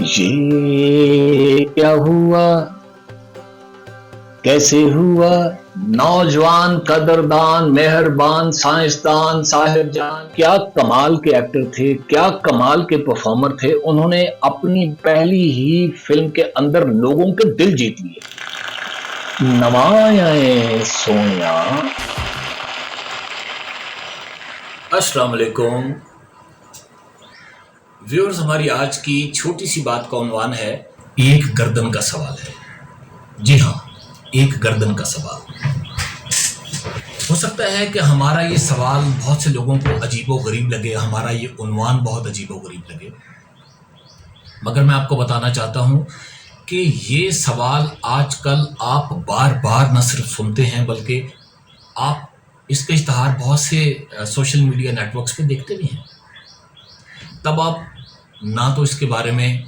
ये क्या हुआ, कैसे हुआ। नौजवान, कदरदान, मेहरबान, साइंसदान, साहिबजान, क्या कमाल के एक्टर थे, क्या कमाल के परफॉर्मर थे। उन्होंने अपनी पहली ही फिल्म के अंदर लोगों के दिल जीत लिए। नवाए सोनिया। अस्सलाम वालेकुम व्यूअर्स। हमारी आज की छोटी सी बात का उन्वान है एक गर्दन का सवाल है। जी हाँ, एक गर्दन का सवाल। हो सकता है कि हमारा ये सवाल बहुत से लोगों को अजीबो गरीब लगे, हमारा ये उन्वान बहुत अजीबो गरीब लगे, मगर मैं आपको बताना चाहता हूँ कि ये सवाल आजकल आप बार बार न सिर्फ सुनते हैं बल्कि आप इसके इश्तहार बहुत से सोशल मीडिया नेटवर्क्स पे देखते भी हैं। तब आप ना तो इसके बारे में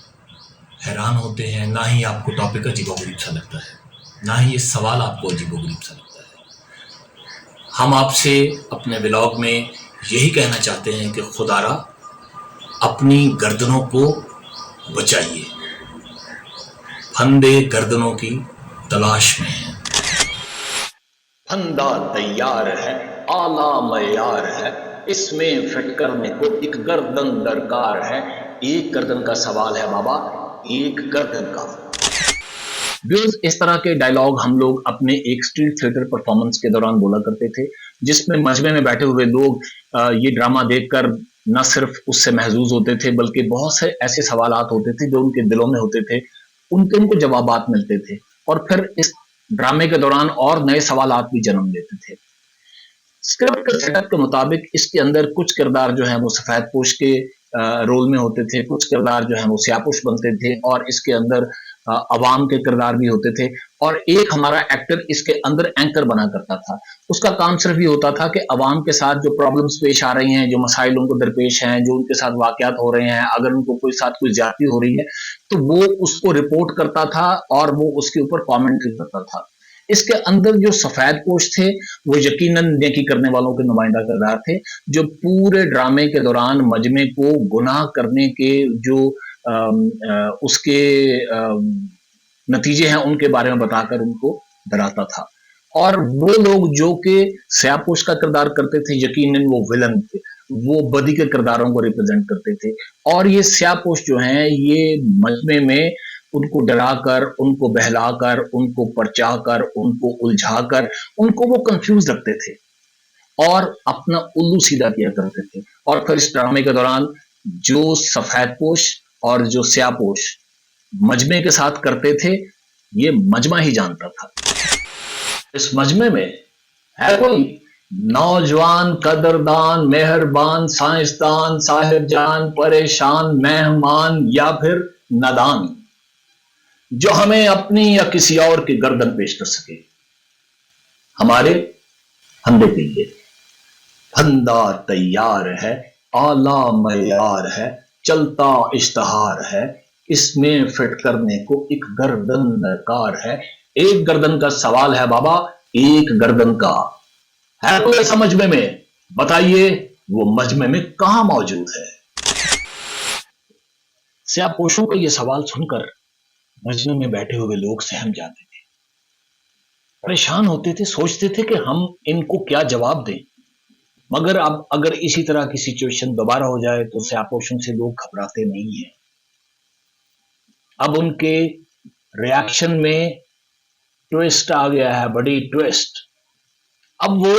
हैरान होते हैं, ना ही आपको टॉपिक अजीबोगरीब सा लगता है, ना ही ये सवाल आपको अजीबोगरीब सा लगता है। हम आपसे अपने व्लॉग में यही कहना चाहते हैं कि खुदारा अपनी गर्दनों को बचाइए, फंदे गर्दनों की तलाश में है। फंदा तैयार है, आला मयार है, इसमें फिट करने को एक गर्दन दरकार है। एक गर्दन का सवाल है बाबा, एक गर्दन का। व्यूअर्स, इस तरह के डायलॉग हम लोग अपने एक स्ट्रीट थिएटर परफॉर्मेंस के दौरान बोला करते थे, जिसमें मजमे में बैठे हुए लोग ये ड्रामा देखकर न सिर्फ उससे महजूज होते थे बल्कि बहुत से ऐसे सवालात होते थे जो उनके दिलों में होते थे, उनको जवाबात मिलते थे और फिर इस ड्रामे के दौरान और नए सवालात भी जन्म लेते थे। स्क्रिप्ट के सेटअप के मुताबिक इसके अंदर कुछ किरदार जो हैं वो सफेद पोश के रोल में होते थे, कुछ किरदार जो हैं वो स्यापोश बनते थे और इसके अंदर अवाम के किरदार भी होते थे। और एक हमारा एक्टर इसके अंदर एंकर बना करता था। उसका काम सिर्फ ये होता था कि अवाम के साथ जो प्रॉब्लम्स पेश आ रही हैं, जो मसाइल उनको दरपेश हैं, जो उनके साथ वाकयात हो रहे हैं, अगर उनको कोई साथ कोई ज्यादती हो रही है तो वो उसको रिपोर्ट करता था और वो उसके ऊपर कॉमेंट्री करता था। इसके अंदर जो सफेद पोश थे वो यकीनन नेकी करने वालों के नुमाइंदा किरदार थे, जो पूरे ड्रामे के दौरान मजमे को गुनाह करने के जो उसके नतीजे हैं उनके बारे में बताकर उनको डराता था। और वो लोग जो कि स्यापोश का किरदार करते थे, यकीनन वो विलन थे, वो बदी के किरदारों को रिप्रेजेंट करते थे। और ये स्यापोश जो हैं ये मजमे में उनको डराकर, उनको बहलाकर, उनको परचाकर, उनको उलझाकर, उनको वो कंफ्यूज रखते थे और अपना उल्लू सीधा किया करते थे। और फिर इस ड्रामे के दौरान जो सफेदपोश और जो स्यापोश मजमे के साथ करते थे, ये मजमा ही जानता था। इस मजमे में है कोई नौजवान, कदरदान, मेहरबान, साइंसदान, साहिबजान, परेशान, मेहमान या फिर नादान, जो हमें अपनी या किसी और की गर्दन पेश कर सके। हमारे फंदे के लिए फंदा तैयार है, आला मयार है, चलता इश्तहार है, इसमें फिट करने को एक गर्दन दरकार है। एक गर्दन का सवाल है बाबा, एक गर्दन का। है कोई समझ में बताइए, वो मजमे में कहां मौजूद है। स्यापोशों का ये सवाल सुनकर मजमे में बैठे हुए लोग सहम जाते थे, परेशान होते थे, सोचते थे कि हम इनको क्या जवाब दें। मगर अब अगर इसी तरह की सिचुएशन दोबारा हो जाए तो स्यापोशों से लोग घबराते नहीं हैं। अब उनके रिएक्शन में ट्विस्ट आ गया है, बड़ी ट्विस्ट। अब वो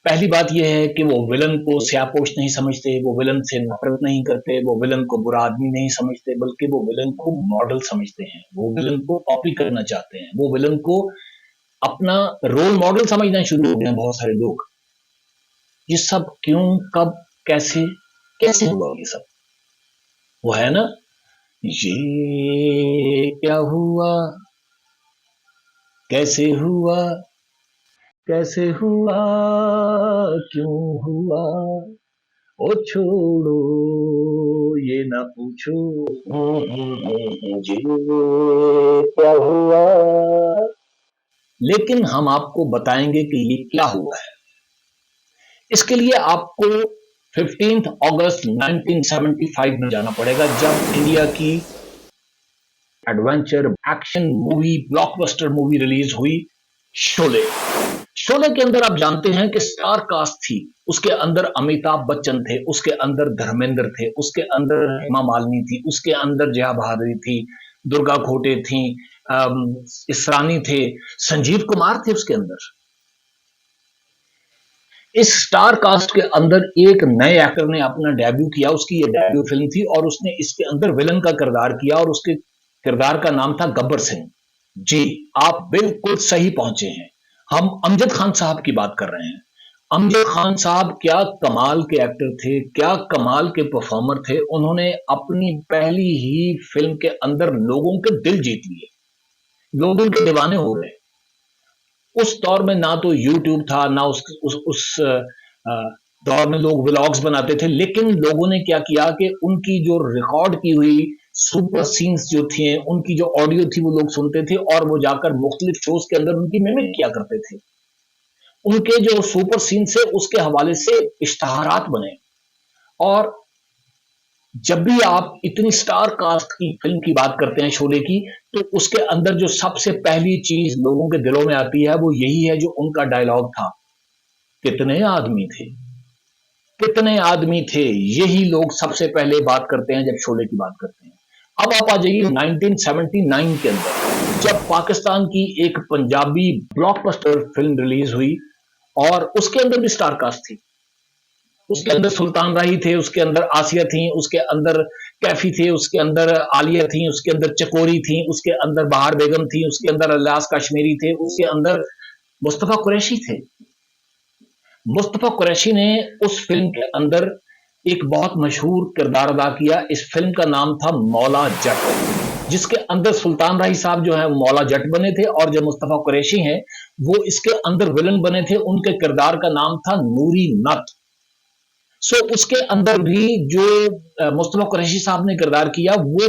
पहली बात यह है कि वो विलन को स्यापोश नहीं समझते, वो विलन से नफरत नहीं करते, वो विलन को बुरा आदमी नहीं समझते, बल्कि वो विलन को मॉडल समझते हैं, वो विलन को कॉपी करना चाहते हैं, वो विलन को अपना रोल मॉडल समझना शुरू हो गए हैं बहुत सारे लोग। ये सब क्यों, कब, कैसे कैसे हुआ ये सब? वो है ना, ये क्या हुआ, कैसे हुआ, कैसे हुआ, क्यों हुआ, ओ छोड़ो ये ना पूछो, ये क्या हुआ। लेकिन हम आपको बताएंगे कि ये क्या हुआ है। इसके लिए आपको 15 अगस्त 1975 में जाना पड़ेगा, जब इंडिया की adventure action movie blockbuster movie release हुई, शोले। शोले के अंदर आप जानते हैं कि स्टार कास्ट थी। उसके अंदर अमिताभ बच्चन थे, उसके अंदर धर्मेंद्र थे, उसके अंदर हेमा मालिनी थी, उसके अंदर जया बहादुरी थी, दुर्गा खोटे थी, इसरानी थे, संजीव कुमार थे उसके अंदर। इस स्टार कास्ट के अंदर एक नए एक्टर ने अपना डेब्यू किया, उसकी ये डेब्यू फिल्म थी और उसने इसके अंदर विलन का किरदार किया और उसके किरदार का नाम था गब्बर सिंह। जी, आप बिल्कुल सही पहुंचे हैं। हम अमजद खान साहब की बात कर रहे हैं। अमजद खान साहब क्या कमाल के एक्टर थे, क्या कमाल के परफॉर्मर थे। उन्होंने अपनी पहली ही फिल्म के अंदर लोगों के दिल जीत लिए, लोग उनके दीवाने हो गए। उस दौर में ना तो यूट्यूब था, ना उस दौर में लोग व्लॉग्स बनाते थे, लेकिन लोगों ने क्या किया कि उनकी जो रिकॉर्ड की हुई सुपर सीन्स जो थे, उनकी जो ऑडियो थी वो लोग सुनते थे और वो जाकर मुख्तलिफ शोज के अंदर उनकी मिमिक किया करते थे। उनके जो सुपर सीन से उसके हवाले से इश्तहारात बने। और जब भी आप इतनी स्टार कास्ट की फिल्म की बात करते हैं शोले की, तो उसके अंदर जो सबसे पहली चीज लोगों के दिलों में आती है वो यही है जो उनका डायलॉग था, कितने आदमी थे, कितने आदमी थे। यही लोग सबसे पहले बात करते हैं जब शोले की बात करते हैं। अब आप आ जाइए 1979 के अंदर, जब पाकिस्तान की एक पंजाबी ब्लॉकबस्टर फिल्म रिलीज हुई और उसके अंदर भी स्टार कास्ट थी। उसके अंदर सुल्तान राही थे, उसके अंदर आसिया थी, उसके अंदर कैफी थे, उसके अंदर आलिया थी, उसके अंदर चकोरी थी, उसके अंदर बहार बेगम थी, उसके अंदर अल्लास कश्मीरी थे, उसके अंदर मुस्तफा कुरैशी थे। मुस्तफा कुरैशी ने उस फिल्म के अंदर एक बहुत मशहूर किरदार अदा किया। इस फिल्म का नाम था मौला जट, जिसके अंदर सुल्तान राही साहब जो है मौला जट बने थे और जो मुस्तफा कुरैशी हैं वो इसके अंदर विलन बने थे। उनके किरदार का नाम था नूरी नत। उसके अंदर भी जो मुस्तफा कुरैशी साहब ने किरदार किया वो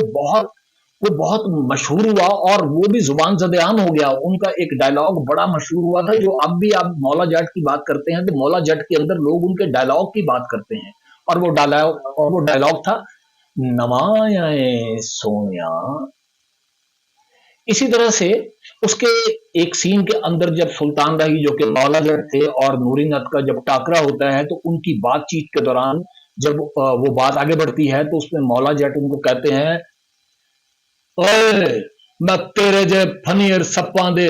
बहुत मशहूर हुआ और वो भी जुबान ज़द-ए-आम हो गया। उनका एक डायलॉग बड़ा मशहूर हुआ था जो अब भी आप मौला जट की बात करते हैं तो मौला जट के अंदर लोग उनके डायलॉग की बात करते हैं। और वो डायलॉग था, नवाए सोनिया। इसी तरह से उसके एक सीन के अंदर जब सुल्तान राही जो कि मौला जट थे और नूरी नत का जब टाकरा होता है तो उनकी बातचीत के दौरान जब वो बात आगे बढ़ती है तो उसमें मौला जट उनको कहते हैं, ओए मैं तेरे जे फनीर सप्पां दे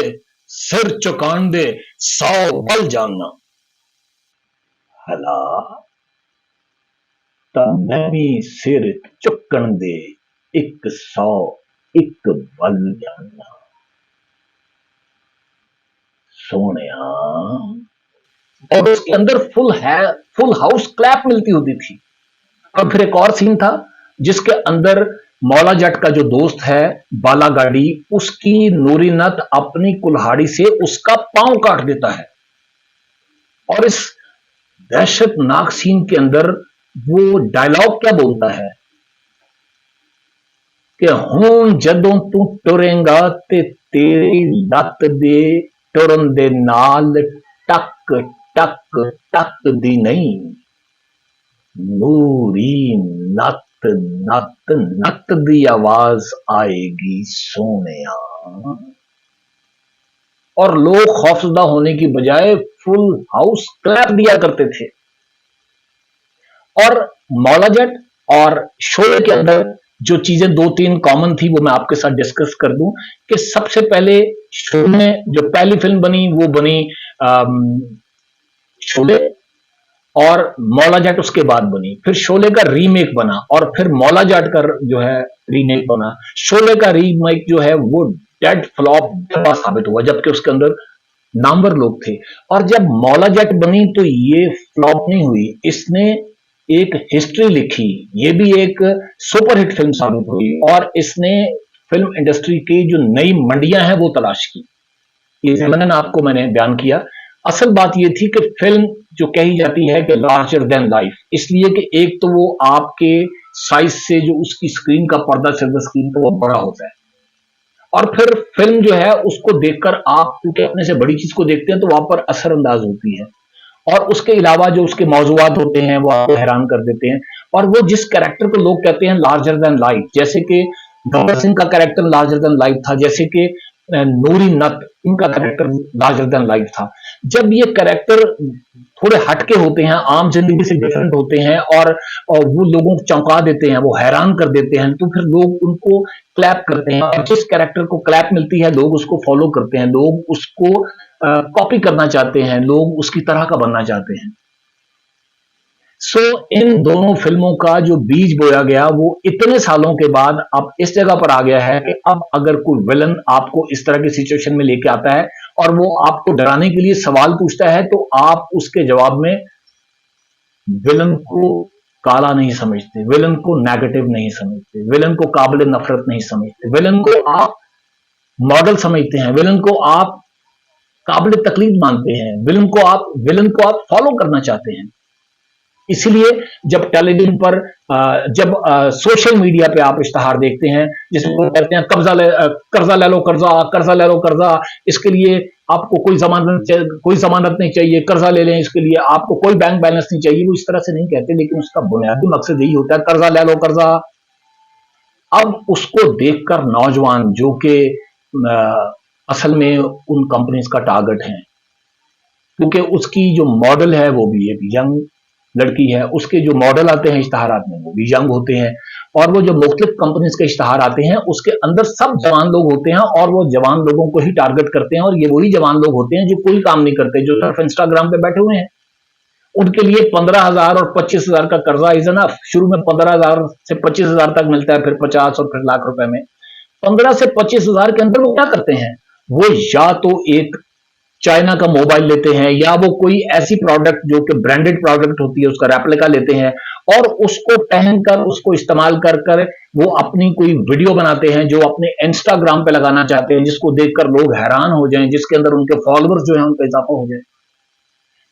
सिर चुकान दे 100 बल जानना। हला तां मैं भी सिर चुकन दे 100 एक बल जानना। सोनिया। और उसके अंदर फुल हाउस क्लैप मिलती होती थी। और फिर एक और सीन था जिसके अंदर मौला जट का जो दोस्त है बाला गाड़ी, उसकी नूरी नत अपनी कुल्हाड़ी से उसका पांव काट देता है। और इस दहशतनाक सीन के अंदर वो डायलॉग क्या बोलता है कि हुण जदों तू टुरेगा ते तेरी लत दे टुरन दे नाल टक टक टक दी नहीं, नूरी नत नत नत दी आवाज आएगी सोनिया। और लोग खौफजदा होने की बजाय फुल हाउस क्लैप दिया करते थे। और मौला जट और शोले के अंदर जो चीजें दो तीन कॉमन थी वो मैं आपके साथ डिस्कस कर दूं कि सबसे पहले शोले में जो पहली फिल्म बनी वो बनी शोले, और मौला जट उसके बाद बनी। फिर शोले का रीमेक बना और फिर मौला जट का जो है रीमेक बना। शोले का रीमेक जो है वो डेड फ्लॉप साबित हुआ जबकि उसके अंदर नामवर लोग थे। और जब मौला जट बनी तो ये फ्लॉप नहीं हुई, इसने एक हिस्ट्री लिखी, ये भी एक सुपरहिट फिल्म साबित हुई और इसने फिल्म इंडस्ट्री की जो नई मंडियां हैं वो तलाश की। ये मैंने बयान किया। असल बात ये थी कि फिल्म जो कही जाती है कि लार्जर देन लाइफ, इसलिए कि एक तो वो आपके साइज से जो उसकी स्क्रीन का पर्दा सिल्वर स्क्रीन का वो बड़ा होता है, और फिर फिल्म जो है उसको देखकर आप क्योंकि अपने से बड़ी चीज को देखते हैं तो वहां पर असरअंदाज होती है। और उसके अलावा जो उसके मौजूआत होते हैं वो आपको हैरान कर देते हैं। और वो जिस कैरेक्टर को लोग कहते हैं लार्जर देन लाइफ, जैसे कि भगत सिंह का कैरेक्टर लार्जर देन लाइफ था, जैसे कि नूरी नत, इनका कैरेक्टर लार्जर देन लाइफ था। जब ये कैरेक्टर थोड़े हटके होते हैं, आम जिंदगी से डिफरेंट होते हैं, और वो लोगों को चौंका देते हैं, वो हैरान कर देते हैं, तो फिर लोग उनको क्लैप करते हैं, और जिस कैरेक्टर को क्लैप मिलती है लोग उसको फॉलो करते हैं, लोग उसको कॉपी करना चाहते हैं, लोग उसकी तरह का बनना चाहते हैं। सो इन दोनों फिल्मों का जो बीज बोया गया वो इतने सालों के बाद अब इस जगह पर आ गया है कि अब अगर कोई विलन आपको इस तरह की सिचुएशन में लेके आता है और वो आपको डराने के लिए सवाल पूछता है, तो आप उसके जवाब में विलन को काला नहीं समझते, विलन को नेगेटिव नहीं समझते, विलन को काबिल नफरत नहीं समझते, विलन को आप मॉडल समझते हैं, विलन को आप काबिल तकलीफ मानते हैं, विलन को आप फॉलो करना चाहते हैं। इसलिए जब टेलीविजन पर जब सोशल मीडिया पे आप इश्तहार देखते हैं जिसमें वो कहते हैं कर्जा ले लो, कर्जा ले लो, कर्जा, इसके लिए आपको कोई जमानत नहीं चाहिए, कर्जा ले लें, इसके लिए आपको कोई बैंक बैलेंस नहीं चाहिए, वो इस तरह से नहीं कहते, लेकिन उसका बुनियादी मकसद यही होता है, कर्जा ले लो, कर्जा। अब उसको देखकर नौजवान जो कि असल में उन कंपनीज का टारगेट है, क्योंकि उसकी जो मॉडल है वो भी एक यंग लड़की है, उसके जो मॉडल आते हैं इश्तहारात में वो भी यंग होते हैं, और वो जो मुख्तलिफ कंपनीज के इश्तहार आते हैं उसके अंदर सब जवान लोग होते हैं, और वो जवान लोगों को ही टारगेट करते हैं, और ये वही जवान लोग होते हैं जो कोई काम नहीं करते, जो सिर्फ इंस्टाग्राम पे बैठे हुए हैं। उनके लिए 15,000 और 25,000 का कर्जा इज एनफ। शुरू में 15,000 से 25,000 तक मिलता है, फिर 50 और फिर लाख रुपए में। 15 से 25,000 के अंदर वो क्या करते हैं, वो या तो एक चाइना का मोबाइल लेते हैं, या वो कोई ऐसी प्रोडक्ट जो कि ब्रांडेड प्रोडक्ट होती है उसका रेप्लिका लेते हैं, और उसको पहनकर उसको इस्तेमाल कर कर वो अपनी कोई वीडियो बनाते हैं जो अपने इंस्टाग्राम पे लगाना चाहते हैं, जिसको देखकर लोग हैरान हो जाएं, जिसके अंदर उनके फॉलोअर्स जो है उनका इजाफा हो जाए।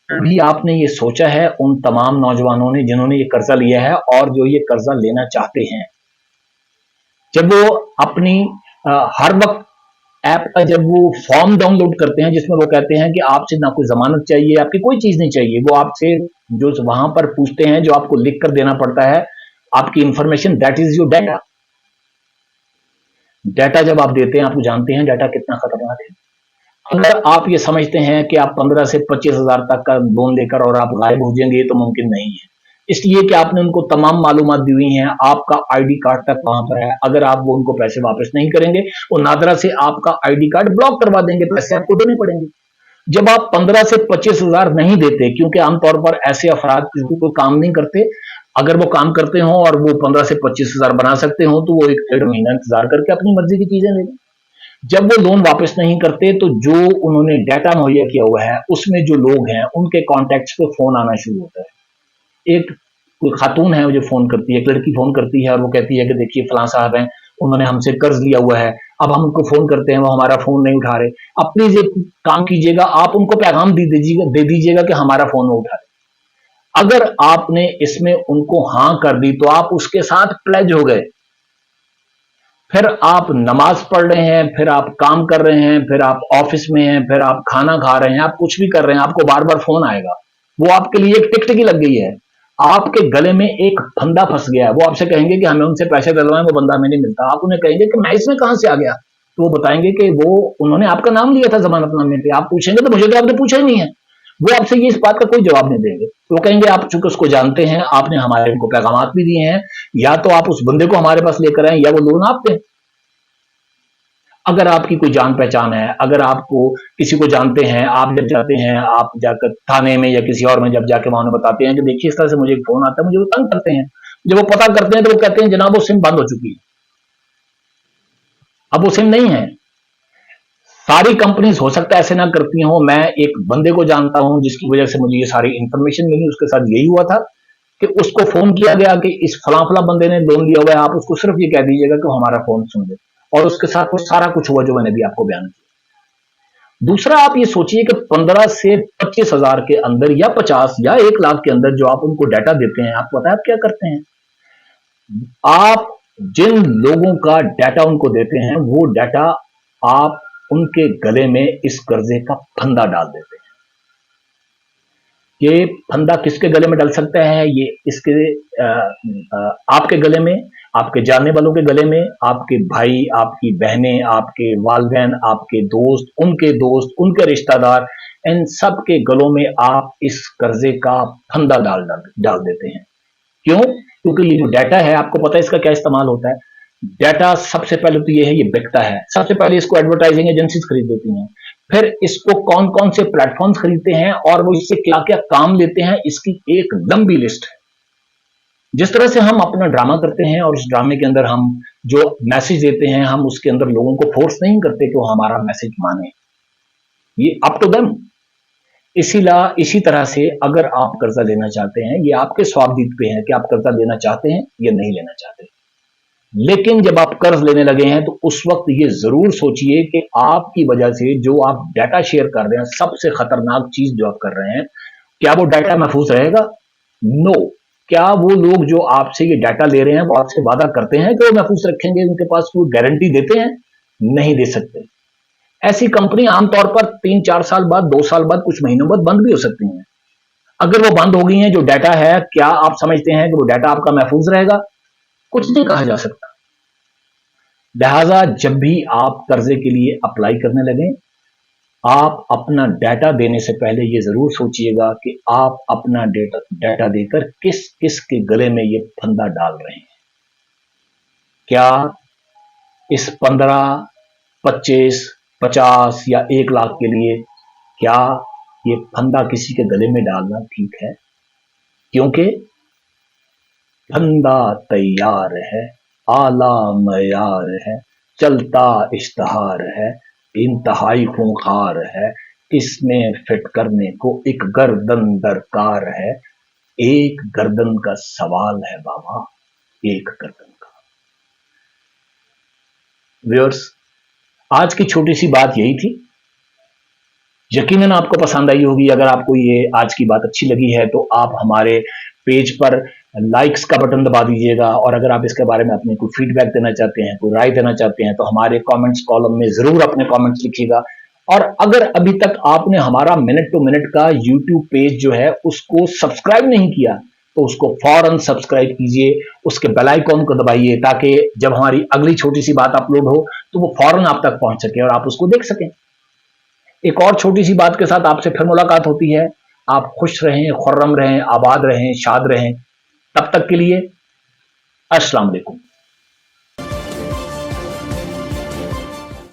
अभी आपने ये सोचा है उन तमाम नौजवानों ने जिन्होंने ये कर्जा लिया है और जो ये कर्जा लेना चाहते हैं, जब वो अपनी हर वक्त ऐप का जब वो फॉर्म डाउनलोड करते हैं जिसमें वो कहते हैं कि आपसे ना कोई जमानत चाहिए, आपकी कोई चीज नहीं चाहिए, वो आपसे जो वहां पर पूछते हैं, जो आपको लिख कर देना पड़ता है आपकी information, that is your data. Data जब आप देते हैं, आप जानते हैं डाटा कितना खतरनाक है। अगर आप ये समझते हैं कि आप 15 से 25,000 तक का लोन लेकर और आप गायब हो जाएंगे, ये तो मुमकिन नहीं है, इसलिए कि आपने उनको तमाम मालूमात दी हुई हैं, आपका आईडी कार्ड तक वहां पर है। अगर आप वो उनको पैसे वापस नहीं करेंगे, वो नादरा से आपका आईडी कार्ड ब्लॉक करवा देंगे, पैसे आपको देने पड़ेंगे। जब आप 15 से 25,000 नहीं देते, क्योंकि आमतौर पर ऐसे अफराद कोई काम नहीं करते, अगर वो काम करते हो और वो 15 से 25,000 बना सकते हो, तो वो एक 1.5 महीना इंतजार करके अपनी मर्जी की चीजें लेंगे। जब वो लोन वापस नहीं करते, तो जो उन्होंने डाटा मुहैया किया हुआ है उसमें जो लोग हैं उनके कॉन्टेक्ट्स पे फोन आना शुरू होता है। एक कोई खातून है जो फोन करती है, एक लड़की फोन करती है और वो कहती है कि देखिए फलां साहब हैं, उन्होंने हमसे कर्ज लिया हुआ है, अब हम उनको फोन करते हैं, वो हमारा फोन नहीं उठा रहे। अब प्लीज एक काम कीजिएगा, आप उनको पैगाम दे दीजिएगा कि हमारा फोन वो उठा रहे। अगर आपने इसमें उनको हाँ कर दी तो आप उसके साथ प्लेज हो गए। फिर आप नमाज पढ़ रहे हैं, फिर आप काम कर रहे हैं, फिर आप ऑफिस में हैं, फिर आप खाना खा रहे हैं, आप कुछ भी कर रहे हैं, आपको बार बार फोन आएगा। वो आपके लिए एक टिकटिकी लग गई है, आपके गले में एक फंदा फंस गया है। वो आपसे कहेंगे कि हमें उनसे पैसे दिलवाएं, वो बंदा हमें नहीं मिलता। आप उन्हें कहेंगे कि मैं इसमें कहां से आ गया, तो वो बताएंगे कि वो उन्होंने आपका नाम लिया था जमानतनामे पे। आप पूछेंगे तो मुझे तो आपने पूछा ही नहीं है। वो आपसे ये इस बात का कोई जवाब नहीं देंगे। वो कहेंगे आप चूंकि उसको जानते हैं, आपने हमारे उनको पैगाम भी दिए हैं, या तो आप उस बंदे को हमारे पास लेकर आए या वो लोन आप दें। अगर आपकी कोई जान पहचान है, अगर आपको किसी को जानते हैं, आप जब जाते हैं, आप जाकर थाने में या किसी और में जब जाके वहां बताते हैं कि देखिए इस तरह से मुझे एक फोन आता है, मुझे वो तंग करते हैं, जब वो पता करते हैं तो वो कहते हैं जनाब वो सिम बंद हो चुकी है, अब वो सिम नहीं है। सारी कंपनीज हो सकता है ऐसे ना करती हो। मैं एक बंदे को जानता हूं जिसकी वजह से मुझे ये सारी इंफॉर्मेशन मिली। उसके साथ यही हुआ था कि उसको फोन किया गया कि इस फला फला बंदे ने लोन लिया हुआ है, आप उसको सिर्फ ये कह दीजिएगा कि हमारा फोन सुन ले, और उसके साथ वो सारा कुछ हुआ जो मैंने भी आपको बयान किया। दूसरा, आप ये सोचिए कि 15 से 25,000 के अंदर या 50 या 1 लाख के अंदर जो आप उनको डाटा देते हैं, आपको पता है आप क्या करते हैं? आप जिन लोगों का डाटा उनको देते हैं, वो डाटा आप उनके गले में इस कर्जे का फंदा डाल देते हैं। ये फंदा किसके गले में डल सकता है? ये इसके आपके गले में, आपके जानने वालों के गले में, आपके भाई, आपकी बहनें, आपके वालिदैन, आपके दोस्त, उनके रिश्तेदार, इन सब के गलों में आप इस कर्जे का फंदा डाल डाल डाल देते हैं। क्यों? क्योंकि ये जो डाटा है, आपको पता है इसका क्या इस्तेमाल होता है। डाटा सबसे पहले तो ये है, ये बिकता है। सबसे पहले इसको एडवर्टाइजिंग एजेंसीज खरीद लेती हैं, फिर इसको कौन कौन से प्लेटफॉर्म्स खरीदते हैं और वो इससे क्या क्या काम लेते हैं, इसकी एक लंबी लिस्ट है। जिस तरह से हम अपना ड्रामा करते हैं और उस ड्रामे के अंदर हम जो मैसेज देते हैं, हम उसके अंदर लोगों को फोर्स नहीं करते कि वो हमारा मैसेज माने, ये अप टू देम। इसी तरह से अगर आप कर्जा लेना चाहते हैं, ये आपके स्वार्जित पे है कि आप कर्जा लेना चाहते हैं या नहीं लेना चाहते। लेकिन जब आप कर्ज लेने लगे हैं तो उस वक्त ये जरूर सोचिए कि आपकी वजह से जो आप डाटा शेयर कर रहे हैं, सबसे खतरनाक चीज जो आप कर रहे हैं, क्या वो डाटा महफूज रहेगा? नो। क्या वो लोग जो आपसे ये डाटा ले रहे हैं वो आपसे वादा करते हैं कि वो महफूज रखेंगे? उनके पास कोई गारंटी देते हैं? नहीं दे सकते। ऐसी कंपनी आमतौर पर 3-4 साल बाद, 2 साल बाद, कुछ महीनों बाद बंद भी हो सकती हैं। अगर वो बंद हो गई हैं, जो डाटा है, क्या आप समझते हैं कि वो डाटा आपका महफूज रहेगा? कुछ नहीं कहा जा सकता। लिहाजा जब भी आप कर्जे के लिए अप्लाई करने लगे, आप अपना डाटा देने से पहले ये जरूर सोचिएगा कि आप अपना डाटा देकर किस किस के गले में ये फंदा डाल रहे हैं। क्या इस 15, 25, 50 या 1 लाख के लिए क्या ये फंदा किसी के गले में डालना ठीक है? क्योंकि फंदा तैयार है, आला मयार है, चलता इश्तहार है, इंतहाई खूंखार है, इसमें फिट करने को एक गर्दन दरकार है। एक गर्दन का सवाल है बाबा, एक गर्दन का। व्यूअर्स, आज की छोटी सी बात यही थी। यकीनन आपको पसंद आई होगी। अगर आपको ये आज की बात अच्छी लगी है तो आप हमारे पेज पर लाइक्स का बटन दबा दीजिएगा, और अगर आप इसके बारे में अपने कोई फीडबैक देना चाहते हैं, कोई राय देना चाहते हैं, तो हमारे कमेंट्स कॉलम में जरूर अपने कमेंट्स लिखिएगा। और अगर अभी तक आपने हमारा मिनट टू मिनट का यूट्यूब पेज जो है उसको सब्सक्राइब नहीं किया तो उसको फौरन सब्सक्राइब कीजिए, उसके बेल आइकॉन को दबाइए, ताकि जब हमारी अगली छोटी सी बात अपलोड हो तो वो फौरन आप तक पहुंच सके और आप उसको देख सकें। एक और छोटी सी बात के साथ आपसे फिर मुलाकात होती है। आप खुश रहें, खुर्रम रहें, आबाद रहें, शाद रहें। तब तक के लिए अस्सलाम वालेकुम।